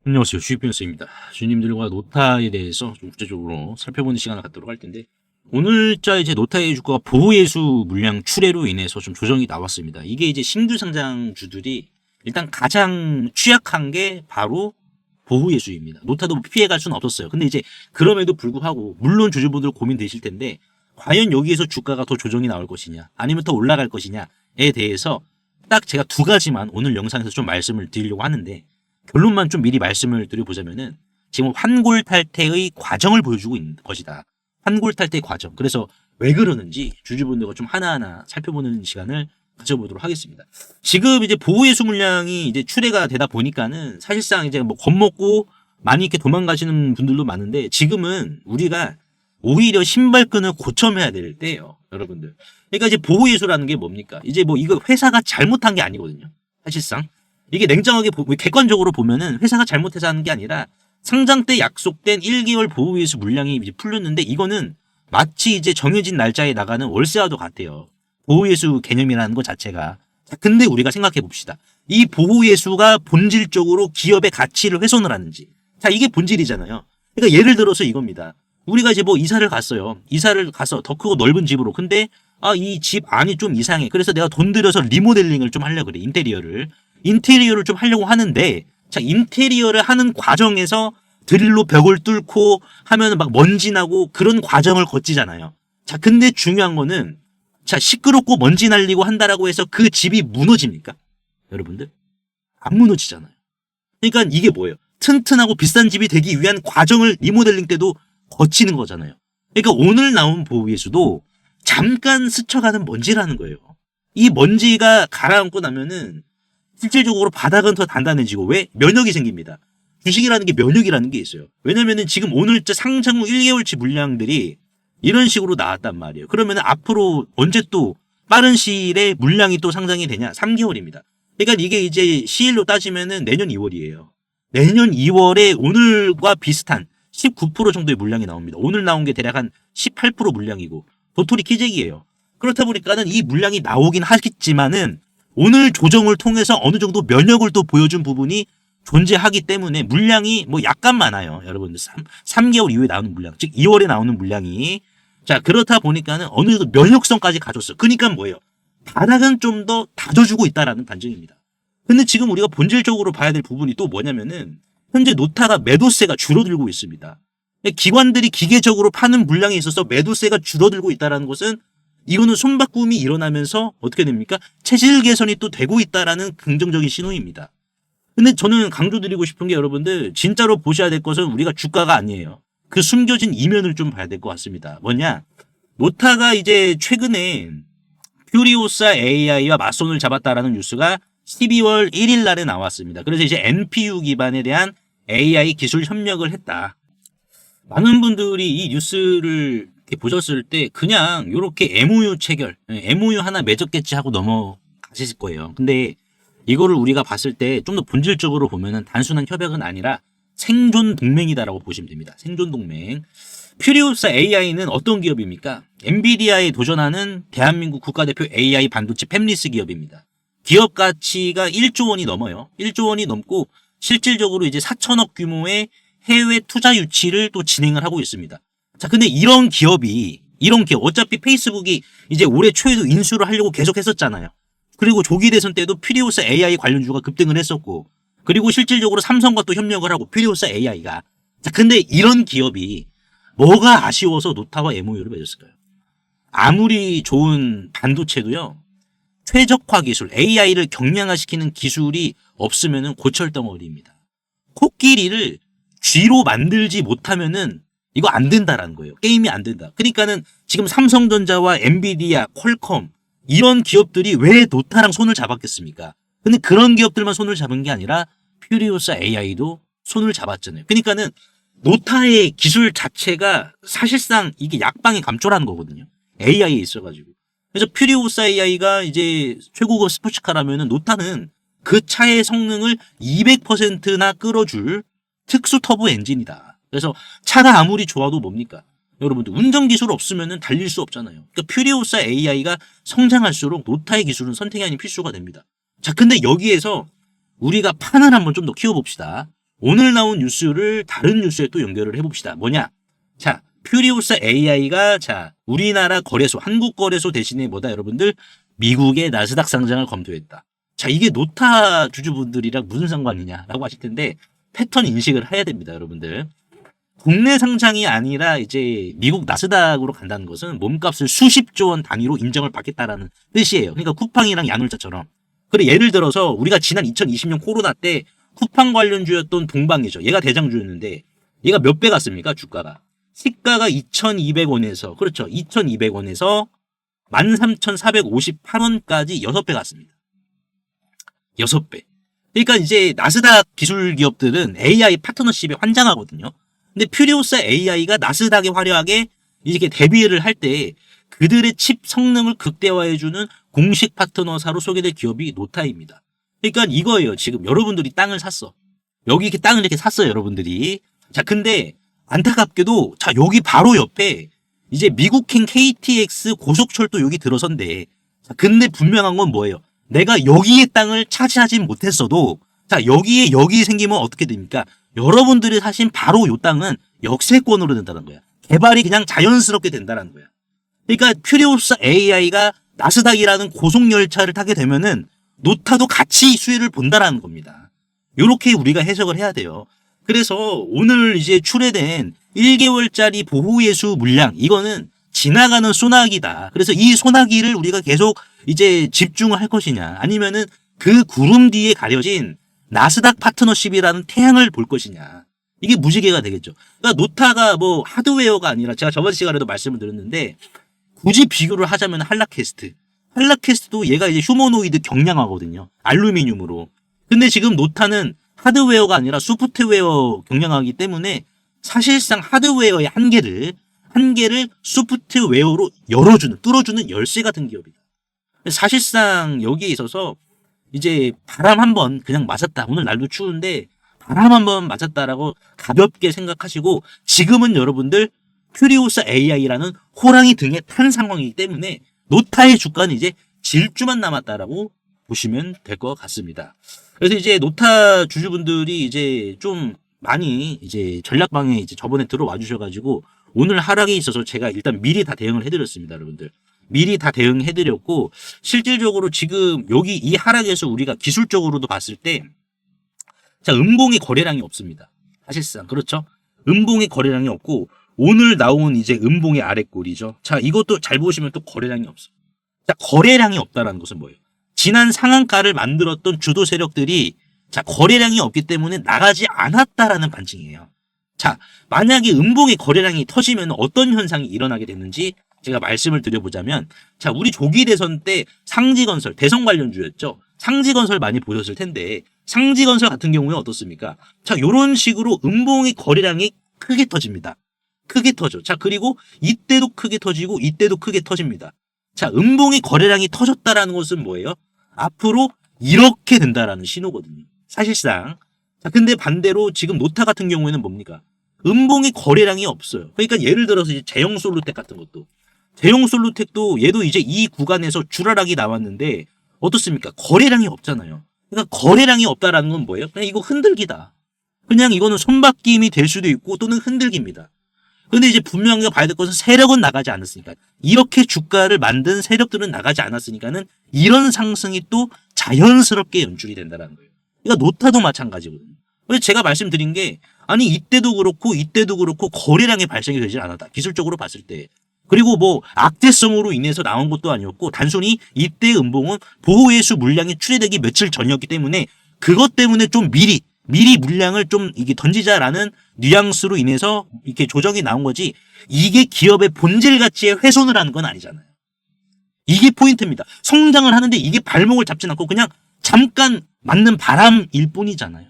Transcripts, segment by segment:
안녕하세요. 주식변호사입니다. 주님들과 노타에 대해서 좀 구체적으로 살펴보는 시간을 갖도록 할 텐데, 오늘자 이제 노타의 주가가 보호예수 물량 출회로 인해서 좀 조정이 나왔습니다. 이게 이제 신규 상장주들이 일단 가장 취약한 게 바로 보호예수입니다. 노타도 피해갈 수는 없었어요. 근데 이제 그럼에도 불구하고 물론 주주분들 고민되실 텐데, 과연 여기에서 주가가 더 조정이 나올 것이냐 아니면 더 올라갈 것이냐에 대해서 딱 제가 두 가지만 오늘 영상에서 좀 말씀을 드리려고 하는데, 결론만 좀 미리 말씀을 드려보자면은 지금 환골탈태의 과정을 보여주고 있는 것이다. 환골탈태 과정. 그래서 왜 그러는지 주주분들과 좀 하나하나 살펴보는 시간을 가져보도록 하겠습니다. 지금 이제 보호예수 물량이 이제 출회가 되다 보니까는 사실상 이제 뭐 겁먹고 많이 이렇게 도망가시는 분들도 많은데, 지금은 우리가 오히려 신발끈을 고쳐매야 될 때예요, 여러분들. 그러니까 이제 보호예수라는 게 뭡니까? 이제 뭐 이거 회사가 잘못한 게 아니거든요, 사실상. 이게 냉정하게 객관적으로 보면은 회사가 잘못해서 하는 게 아니라 상장 때 약속된 1개월 보호예수 물량이 이제 풀렸는데, 이거는 마치 이제 정해진 날짜에 나가는 월세와도 같아요. 보호예수 개념이라는 것 자체가. 자, 근데 우리가 생각해 봅시다. 이 보호예수가 본질적으로 기업의 가치를 훼손을 하는지. 자, 이게 본질이잖아요. 그러니까 예를 들어서 이겁니다. 우리가 이제 뭐 이사를 갔어요. 이사를 가서 더 크고 넓은 집으로. 근데 이 집 안이 좀 이상해. 그래서 내가 돈 들여서 리모델링을 좀 하려고 그래. 인테리어를 좀 하려고 하는데, 자, 인테리어를 하는 과정에서 드릴로 벽을 뚫고 하면 막 먼지 나고 그런 과정을 거치잖아요. 자, 근데 중요한 거는, 자, 시끄럽고 먼지 날리고 한다라고 해서 그 집이 무너집니까? 여러분들? 안 무너지잖아요. 그러니까 이게 뭐예요? 튼튼하고 비싼 집이 되기 위한 과정을 리모델링 때도 거치는 거잖아요. 그러니까 오늘 나온 보호예수도 잠깐 스쳐가는 먼지라는 거예요. 이 먼지가 가라앉고 나면은 실질적으로 바닥은 더 단단해지고, 왜? 면역이 생깁니다. 주식이라는 게 면역이라는 게 있어요. 왜냐면은 지금 오늘자 상장 후 1개월치 물량들이 이런 식으로 나왔단 말이에요. 그러면은 앞으로 언제 또 빠른 시일에 물량이 또 상장이 되냐? 3개월입니다. 그러니까 이게 이제 시일로 따지면은 내년 2월이에요. 내년 2월에 오늘과 비슷한 19% 정도의 물량이 나옵니다. 오늘 나온 게 대략 한 18% 물량이고 도토리 키재기예요. 그렇다 보니까는 이 물량이 나오긴 하겠지만은 오늘 조정을 통해서 어느 정도 면역을 또 보여준 부분이 존재하기 때문에 물량이 뭐 약간 많아요. 여러분들 3개월 이후에 나오는 물량, 즉 2월에 나오는 물량이. 자, 그렇다 보니까는 어느 정도 면역성까지 가졌어. 그러니까 뭐예요? 바닥은 좀 더 다져주고 있다라는 반증입니다. 근데 지금 우리가 본질적으로 봐야 될 부분이 또 뭐냐면은 현재 노타가 매도세가 줄어들고 있습니다. 기관들이 기계적으로 파는 물량에 있어서 매도세가 줄어들고 있다는 것은, 이거는 손바꿈이 일어나면서 어떻게 됩니까? 체질 개선이 또 되고 있다라는 긍정적인 신호입니다. 근데 저는 강조드리고 싶은 게, 여러분들 진짜로 보셔야 될 것은 우리가 주가가 아니에요. 그 숨겨진 이면을 좀 봐야 될 것 같습니다. 뭐냐? 노타가 이제 최근에 퓨리오사 AI와 맞손을 잡았다라는 뉴스가 12월 1일 날에 나왔습니다. 그래서 이제 NPU 기반에 대한 AI 기술 협력을 했다. 많은 분들이 이 뉴스를 이렇게 보셨을 때 그냥 이렇게 MOU 체결, MOU 하나 맺었겠지 하고 넘어가실 거예요. 근데 이거를 우리가 봤을 때 좀 더 본질적으로 보면은 단순한 협약은 아니라 생존 동맹이다라고 보시면 됩니다. 생존 동맹. 퓨리오사 AI는 어떤 기업입니까? 엔비디아에 도전하는 대한민국 국가대표 AI 반도체 팹리스 기업입니다. 기업 가치가 1조 원이 넘어요. 1조 원이 넘고 실질적으로 이제 4천억 규모의 해외 투자 유치를 또 진행을 하고 있습니다. 자, 근데 이런 기업, 어차피 페이스북이 이제 올해 초에도 인수를 하려고 계속 했었잖아요. 그리고 조기 대선 때도 퓨리오사 AI 관련주가 급등을 했었고, 그리고 실질적으로 삼성과 또 협력을 하고 퓨리오사 AI가. 자, 근데 이런 기업이 뭐가 아쉬워서 노타와 MOU를 맺었을까요? 아무리 좋은 반도체도요, 최적화 기술, AI를 경량화시키는 기술이 없으면은 고철덩어리입니다. 코끼리를 쥐로 만들지 못하면은 이거 안 된다라는 거예요. 게임이 안 된다. 그러니까는 지금 삼성전자와 엔비디아, 퀄컴 이런 기업들이 왜 노타랑 손을 잡았겠습니까? 근데 그런 기업들만 손을 잡은 게 아니라 퓨리오사 AI도 손을 잡았잖아요. 그러니까는 노타의 기술 자체가 사실상 이게 약방의 감초라는 거거든요. AI에 있어가지고. 그래서 퓨리오사 AI가 이제 최고급 스포츠카라면은 노타는 그 차의 성능을 200%나 끌어줄 특수 터보 엔진이다. 그래서 차가 아무리 좋아도 뭡니까? 여러분들 운전 기술 없으면은 달릴 수 없잖아요. 그러니까 퓨리오사 AI가 성장할수록 노타의 기술은 선택이 아닌 필수가 됩니다. 자, 근데 여기에서 우리가 판을 한번 좀 더 키워봅시다. 오늘 나온 뉴스를 다른 뉴스에 또 연결을 해봅시다. 뭐냐? 자, 퓨리오사 AI가 자 우리나라 거래소, 한국 거래소 대신에 뭐다 여러분들? 미국의 나스닥 상장을 검토했다. 자, 이게 노타 주주분들이랑 무슨 상관이냐라고 하실 텐데 패턴 인식을 해야 됩니다, 여러분들. 국내 상장이 아니라 이제 미국 나스닥으로 간다는 것은 몸값을 수십조 원 단위로 인정을 받겠다라는 뜻이에요. 그러니까 쿠팡이랑 야놀자처럼. 그래, 예를 들어서 우리가 지난 2020년 코로나 때 쿠팡 관련주였던 동방이죠. 얘가 대장주였는데 얘가 몇 배 갔습니까? 주가가. 시가가 2,200원에서 그렇죠. 2,200원에서 13,458원까지 6배 갔습니다. 6배. 그러니까 이제 나스닥 기술 기업들은 AI 파트너십에 환장하거든요. 근데 퓨리오사 AI가 나스닥에 화려하게 이렇게 데뷔를 할 때 그들의 칩 성능을 극대화해주는 공식 파트너사로 소개될 기업이 노타입니다. 그러니까 이거예요. 지금 여러분들이 땅을 샀어. 여기 이렇게 땅을 이렇게 샀어요, 여러분들이. 자, 근데 안타깝게도 자, 여기 바로 옆에 이제 미국행 KTX 고속철도 여기 들어선대. 자, 근데 분명한 건 뭐예요? 내가 여기에 땅을 차지하지 못했어도 자, 여기 생기면 어떻게 됩니까? 여러분들이 사신 바로 요 땅은 역세권으로 된다는 거야. 개발이 그냥 자연스럽게 된다는 거야. 그러니까 퓨리오사 AI가 나스닥이라는 고속열차를 타게 되면은 노타도 같이 수혜를 본다라는 겁니다. 요렇게 우리가 해석을 해야 돼요. 그래서 오늘 이제 출회된 1개월짜리 보호예수 물량, 이거는 지나가는 소나기다. 그래서 이 소나기를 우리가 계속 이제 집중을 할 것이냐, 아니면은 그 구름 뒤에 가려진 나스닥 파트너십이라는 태양을 볼 것이냐. 이게 무지개가 되겠죠. 그러니까 노타가 뭐 하드웨어가 아니라 제가 저번 시간에도 말씀을 드렸는데 굳이 비교를 하자면 한라캐스트도 얘가 이제 휴머노이드 경량화거든요. 알루미늄으로. 근데 지금 노타는 하드웨어가 아니라 소프트웨어 경량화이기 때문에 사실상 하드웨어의 한계를 소프트웨어로 뚫어주는 열쇠 같은 기업이다. 사실상 여기에 있어서 이제 바람 한번 그냥 맞았다. 오늘 날도 추운데 바람 한번 맞았다라고 가볍게 생각하시고 지금은 여러분들 퓨리오사 AI라는 호랑이 등에 탄 상황이기 때문에 노타의 주가는 이제 질주만 남았다라고 보시면 될 것 같습니다. 그래서 이제 노타 주주분들이 이제 좀 많이 이제 전략방에 이제 저번에 들어와 주셔가지고 오늘 하락에 있어서 제가 일단 미리 다 대응을 해드렸습니다, 여러분들. 미리 다 대응해드렸고 실질적으로 지금 여기 이 하락에서 우리가 기술적으로도 봤을 때 자, 음봉의 거래량이 없습니다. 사실상 그렇죠. 음봉의 거래량이 없고 오늘 나온 이제 음봉의 아랫골이죠. 자, 이것도 잘 보시면 또 거래량이 없어. 자, 거래량이 없다라는 것은 뭐예요? 지난 상한가를 만들었던 주도 세력들이 자, 거래량이 없기 때문에 나가지 않았다라는 반증이에요. 자, 만약에 음봉의 거래량이 터지면 어떤 현상이 일어나게 됐는지 제가 말씀을 드려보자면 자, 우리 조기 대선 때 상지건설, 대선 관련주였죠. 상지건설 많이 보셨을 텐데 상지건설 같은 경우에 어떻습니까? 자, 요런 식으로 음봉의 거래량이 크게 터집니다. 크게 터져. 자, 그리고 이때도 크게 터지고 이때도 크게 터집니다. 자, 음봉의 거래량이 터졌다라는 것은 뭐예요? 앞으로 이렇게 된다라는 신호거든요. 사실상. 자, 근데 반대로 지금 노타 같은 경우에는 뭡니까? 음봉의 거래량이 없어요. 그러니까 예를 들어서 이제 제형 솔루텍 같은 것도. 제형 솔루텍도 얘도 이제 이 구간에서 줄하락이 나왔는데 어떻습니까? 거래량이 없잖아요. 그러니까 거래량이 없다라는 건 뭐예요? 그냥 이거 흔들기다. 그냥 이거는 손바뀜이 될 수도 있고 또는 흔들기입니다. 근데 이제 분명히 봐야 될 것은 세력은 나가지 않았으니까. 이렇게 주가를 만든 세력들은 나가지 않았으니까는 이런 상승이 또 자연스럽게 연출이 된다는 거예요. 그러니까 노타도 마찬가지거든요. 그래서 제가 말씀드린 게 아니 이때도 그렇고 거래량이 발생이 되질 않았다. 기술적으로 봤을 때. 그리고 뭐 악재성으로 인해서 나온 것도 아니었고 단순히 이때 음봉은 보호예수 물량이 출회되기 며칠 전이었기 때문에 그것 때문에 좀 미리 물량을 좀 이게 던지자라는 뉘앙스로 인해서 이렇게 조정이 나온 거지 이게 기업의 본질 가치에 훼손을 하는 건 아니잖아요. 이게 포인트입니다. 성장을 하는데 이게 발목을 잡진 않고 그냥 잠깐 맞는 바람일 뿐이잖아요.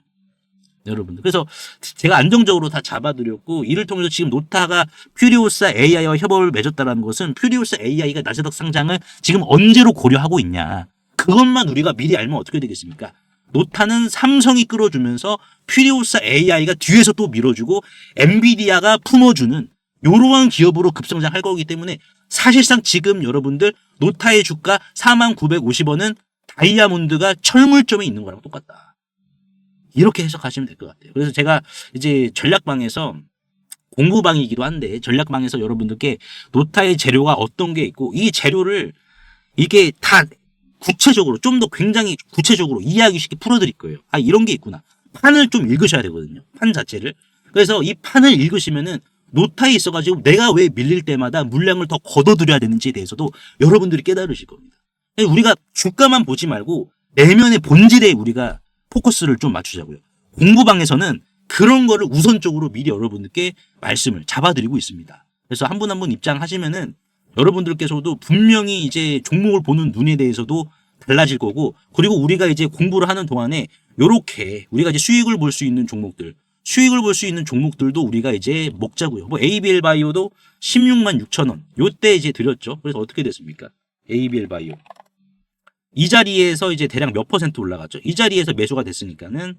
여러분들. 그래서 제가 안정적으로 다 잡아드렸고 이를 통해서 지금 노타가 퓨리오사 AI와 협업을 맺었다는 것은 퓨리오사 AI가 나스닥 상장을 지금 언제로 고려하고 있냐. 그것만 우리가 미리 알면 어떻게 되겠습니까? 노타는 삼성이 끌어주면서 퓨리오사 AI가 뒤에서 또 밀어주고 엔비디아가 품어주는 이러한 기업으로 급성장할 거기 때문에 사실상 지금 여러분들 노타의 주가 4950원은 다이아몬드가 철물점에 있는 거랑 똑같다. 이렇게 해석하시면 될 것 같아요. 그래서 제가 이제 전략방에서 공부방이기도 한데 전략방에서 여러분들께 노타의 재료가 어떤 게 있고 이 재료를 이게 다 구체적으로 좀 더 굉장히 구체적으로 이해하기 쉽게 풀어드릴 거예요. 아 이런 게 있구나. 판을 좀 읽으셔야 되거든요. 판 자체를. 그래서 이 판을 읽으시면은 노타에 있어가지고 내가 왜 밀릴 때마다 물량을 더 걷어들여야 되는지에 대해서도 여러분들이 깨달으실 겁니다. 우리가 주가만 보지 말고 내면의 본질에 우리가 포커스를 좀 맞추자고요. 공부방에서는 그런 거를 우선적으로 미리 여러분들께 말씀을 잡아드리고 있습니다. 그래서 한 분 한 분 입장하시면은 여러분들께서도 분명히 이제 종목을 보는 눈에 대해서도 달라질 거고, 그리고 우리가 이제 공부를 하는 동안에 요렇게 우리가 이제 수익을 볼 수 있는 종목들도 우리가 이제 먹자고요. 뭐 ABL 바이오도 16만 6천 원 요때 이제 드렸죠. 그래서 어떻게 됐습니까? ABL 바이오 이 자리에서 이제 대략 몇 퍼센트 올라갔죠? 이 자리에서 매수가 됐으니까는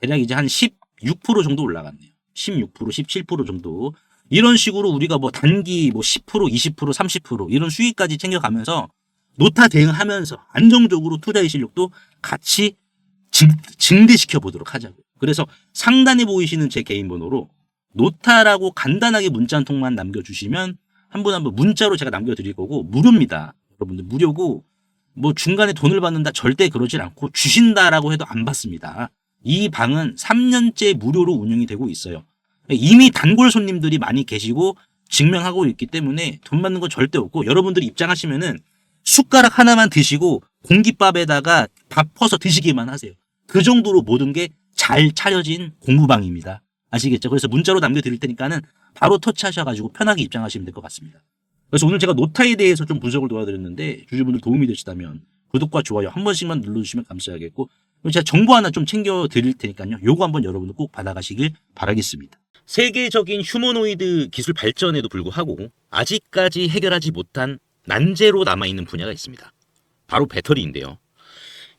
대략 이제 한 16% 정도 올라갔네요. 16%, 17% 정도. 이런 식으로 우리가 뭐 단기 뭐 10%, 20%, 30% 이런 수익까지 챙겨가면서 노타 대응하면서 안정적으로 투자의 실력도 같이 증대시켜 보도록 하자고요. 그래서 상단에 보이시는 제 개인 번호로 노타라고 간단하게 문자 한 통만 남겨주시면 한 분 한 분 문자로 제가 남겨드릴 거고 무료입니다. 여러분들 무료고 뭐 중간에 돈을 받는다 절대 그러질 않고 주신다라고 해도 안 받습니다. 이 방은 3년째 무료로 운영이 되고 있어요. 이미 단골 손님들이 많이 계시고 증명하고 있기 때문에 돈 받는 거 절대 없고 여러분들이 입장하시면은 숟가락 하나만 드시고 공깃밥에다가 밥 퍼서 드시기만 하세요. 그 정도로 모든 게 잘 차려진 공부방입니다. 아시겠죠? 그래서 문자로 남겨드릴 테니까는 바로 터치하셔가지고 편하게 입장하시면 될 것 같습니다. 그래서 오늘 제가 노타에 대해서 좀 분석을 도와드렸는데 주주분들 도움이 되시다면 구독과 좋아요 한 번씩만 눌러주시면 감사하겠고 제가 정보 하나 좀 챙겨드릴 테니까요. 요거 한번 여러분들 꼭 받아가시길 바라겠습니다. 세계적인 휴머노이드 기술 발전에도 불구하고 아직까지 해결하지 못한 난제로 남아있는 분야가 있습니다. 바로 배터리인데요.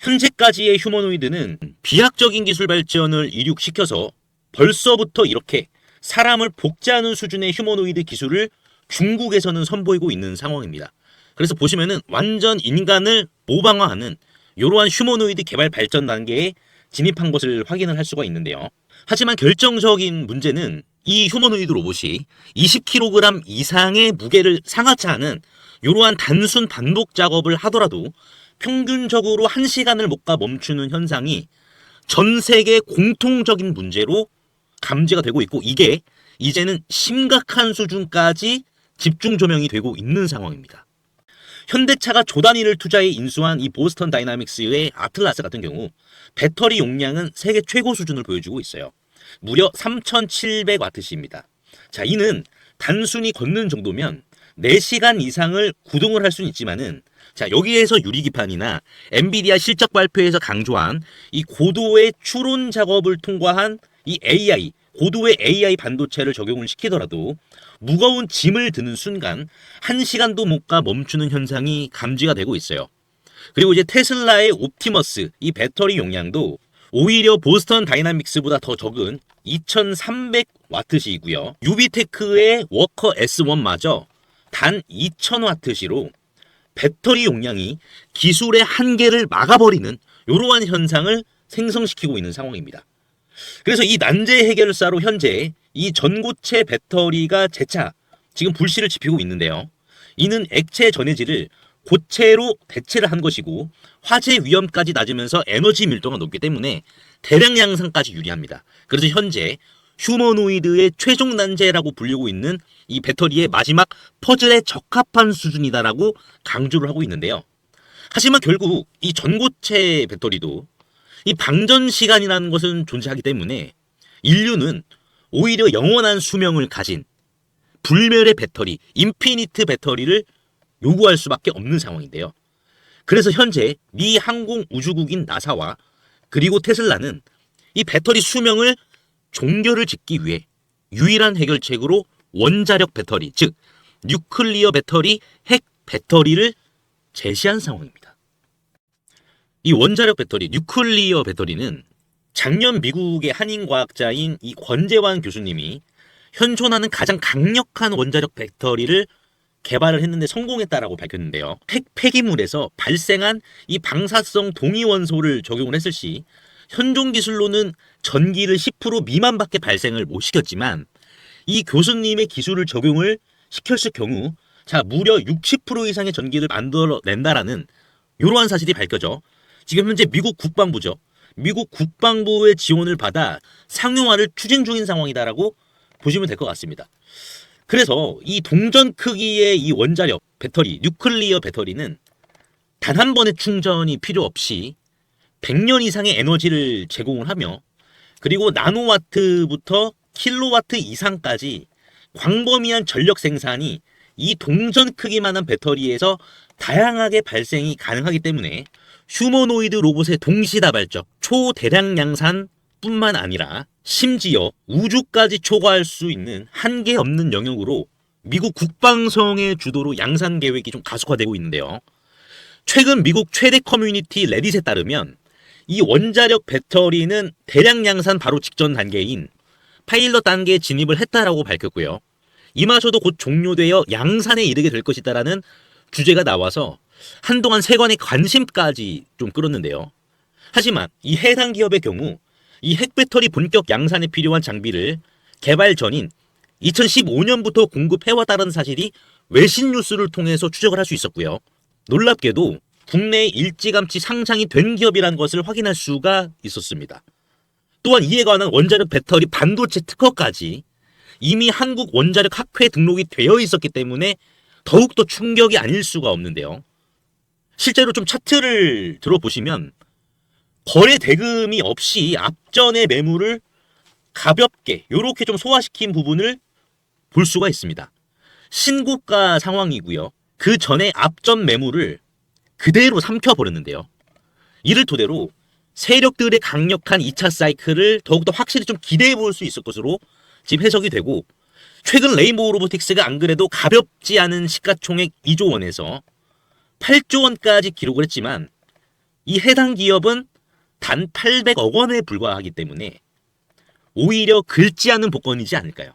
현재까지의 휴머노이드는 비약적인 기술 발전을 이룩시켜서 벌써부터 이렇게 사람을 복제하는 수준의 휴머노이드 기술을 중국에서는 선보이고 있는 상황입니다. 그래서 보시면은 완전 인간을 모방화하는 이러한 휴머노이드 개발 발전 단계에 진입한 것을 확인을 할 수가 있는데요. 하지만 결정적인 문제는 이 휴머노이드 로봇이 20kg 이상의 무게를 상하치 않은 이러한 단순 반복 작업을 하더라도 평균적으로 1시간을 못 가 멈추는 현상이 전 세계 공통적인 문제로 감지가 되고 있고 이게 이제는 심각한 수준까지 집중 조명이 되고 있는 상황입니다. 현대차가 조 단위를 투자해 인수한 이 보스턴 다이나믹스의 아틀라스 같은 경우 배터리 용량은 세계 최고 수준을 보여주고 있어요. 무려 3700W입니다. 자, 이는 단순히 걷는 정도면 4시간 이상을 구동을 할 수는 있지만은 자, 여기에서 유리기판이나 엔비디아 실적 발표에서 강조한 이 고도의 추론 작업을 통과한 이 AI, 고도의 AI 반도체를 적용을 시키더라도 무거운 짐을 드는 순간 1시간도 못 가 멈추는 현상이 감지가 되고 있어요. 그리고 이제 테슬라의 옵티머스 이 배터리 용량도 오히려 보스턴 다이나믹스보다 더 적은 2300W이고요. 유비테크의 워커 S1마저 단 2000W로 배터리 용량이 기술의 한계를 막아버리는 이러한 현상을 생성시키고 있는 상황입니다. 그래서 이 난제 해결사로 현재 이 전고체 배터리가 재차 지금 불씨를 지피고 있는데요. 이는 액체 전해질을 고체로 대체를 한 것이고 화재 위험까지 낮으면서 에너지 밀도가 높기 때문에 대량 양산까지 유리합니다. 그래서 현재 휴머노이드의 최종 난제라고 불리고 있는 이 배터리의 마지막 퍼즐에 적합한 수준이다라고 강조를 하고 있는데요. 하지만 결국 이 전고체 배터리도 이 방전 시간이라는 것은 존재하기 때문에 인류는 오히려 영원한 수명을 가진 불멸의 배터리, 인피니트 배터리를 요구할 수밖에 없는 상황인데요. 그래서 현재 미 항공우주국인 나사와 그리고 테슬라는 이 배터리 수명을 종결을 짓기 위해 유일한 해결책으로 원자력 배터리, 즉 뉴클리어 배터리, 핵 배터리를 제시한 상황입니다. 이 원자력 배터리, 뉴클리어 배터리는 작년 미국의 한인 과학자인 이 권재환 교수님이 현존하는 가장 강력한 원자력 배터리를 개발을 했는데 성공했다라고 밝혔는데요. 핵 폐기물에서 발생한 이 방사성 동위원소를 적용을 했을 시 현존 기술로는 전기를 10% 미만밖에 발생을 못 시켰지만 이 교수님의 기술을 적용을 시켰을 경우 자 무려 60% 이상의 전기를 만들어낸다라는 이러한 사실이 밝혀져 지금 현재 미국 국방부죠. 미국 국방부의 지원을 받아 상용화를 추진 중인 상황이다라고 보시면 될 것 같습니다. 그래서 이 동전 크기의 이 원자력 배터리, 뉴클리어 배터리는 단 한 번의 충전이 필요 없이 100년 이상의 에너지를 제공을 하며 그리고 나노와트부터 킬로와트 이상까지 광범위한 전력 생산이 이 동전 크기만한 배터리에서 다양하게 발생이 가능하기 때문에 휴머노이드 로봇의 동시다발적 초대량 양산뿐만 아니라 심지어 우주까지 초과할 수 있는 한계 없는 영역으로 미국 국방성의 주도로 양산 계획이 좀 가속화되고 있는데요. 최근 미국 최대 커뮤니티 레딧에 따르면 이 원자력 배터리는 대량 양산 바로 직전 단계인 파일럿 단계에 진입을 했다라고 밝혔고요. 이마저도 곧 종료되어 양산에 이르게 될 것이다라는 주제가 나와서 한동안 세간의 관심까지 좀 끌었는데요. 하지만 이 해당 기업의 경우 이 핵배터리 본격 양산에 필요한 장비를 개발 전인 2015년부터 공급해왔다는 사실이 외신 뉴스를 통해서 추적을 할 수 있었고요. 놀랍게도 국내에 일찌감치 상장이 된 기업이라는 것을 확인할 수가 있었습니다. 또한 이에 관한 원자력 배터리 반도체 특허까지 이미 한국 원자력 학회에 등록이 되어 있었기 때문에 더욱더 충격이 아닐 수가 없는데요. 실제로 좀 차트를 들어보시면 거래 대금이 없이 앞전의 매물을 가볍게 이렇게 좀 소화시킨 부분을 볼 수가 있습니다. 신고가 상황이고요. 그 전에 앞전 매물을 그대로 삼켜버렸는데요. 이를 토대로 세력들의 강력한 2차 사이클을 더욱더 확실히 좀 기대해 볼 수 있을 것으로 지금 해석이 되고 최근 레인보우 로보틱스가 안 그래도 가볍지 않은 시가총액 2조 원에서 8조 원까지 기록을 했지만 이 해당 기업은 단 800억 원에 불과하기 때문에 오히려 긁지 않은 복권이지 않을까요?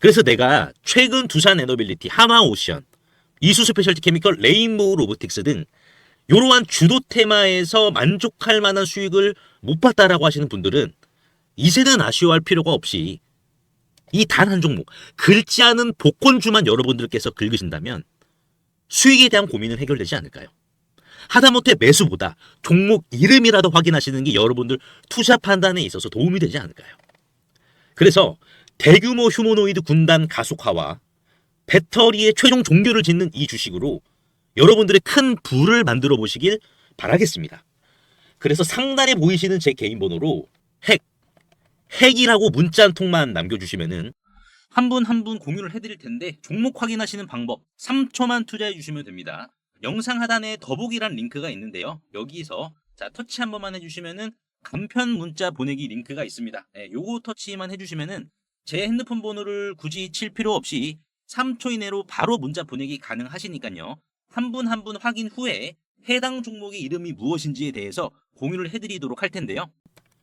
그래서 내가 최근 두산 에너빌리티, 하마오션, 이수 스페셜티 케미컬, 레인보우 로보틱스 등 이러한 주도 테마에서 만족할 만한 수익을 못 봤다라고 하시는 분들은 이제는 아쉬워할 필요가 없이 이 단 한 종목, 긁지 않은 복권주만 여러분들께서 긁으신다면 수익에 대한 고민은 해결되지 않을까요? 하다못해 매수보다 종목 이름이라도 확인하시는 게 여러분들 투자 판단에 있어서 도움이 되지 않을까요? 그래서 대규모 휴머노이드 군단 가속화와 배터리의 최종 종교를 짓는 이 주식으로 여러분들의 큰 부를 만들어 보시길 바라겠습니다. 그래서 상단에 보이시는 제 개인 번호로 핵이라고 문자 한 통만 남겨주시면은 한 분 한 분 공유를 해드릴 텐데 종목 확인하시는 방법 3초만 투자해 주시면 됩니다. 영상 하단에 더보기란 링크가 있는데요. 여기서 자 터치 한 번만 해주시면은 간편 문자 보내기 링크가 있습니다. 요거 터치만 해주시면은 제 핸드폰 번호를 굳이 칠 필요 없이 3초 이내로 바로 문자 보내기 가능하시니까요. 한 분 한 분 확인 후에 해당 종목의 이름이 무엇인지에 대해서 공유를 해드리도록 할 텐데요.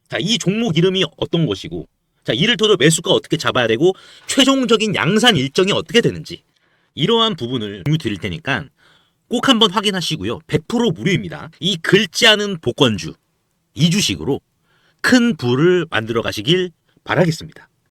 자, 이 종목 이름이 어떤 것이고 자, 이를 토대로 매수가 어떻게 잡아야 되고 최종적인 양산 일정이 어떻게 되는지 이러한 부분을 공유 드릴 테니까 꼭 한번 확인하시고요. 100% 무료입니다. 이 긁지 않은 복권주 이 주식으로 큰 부를 만들어 가시길 바라겠습니다.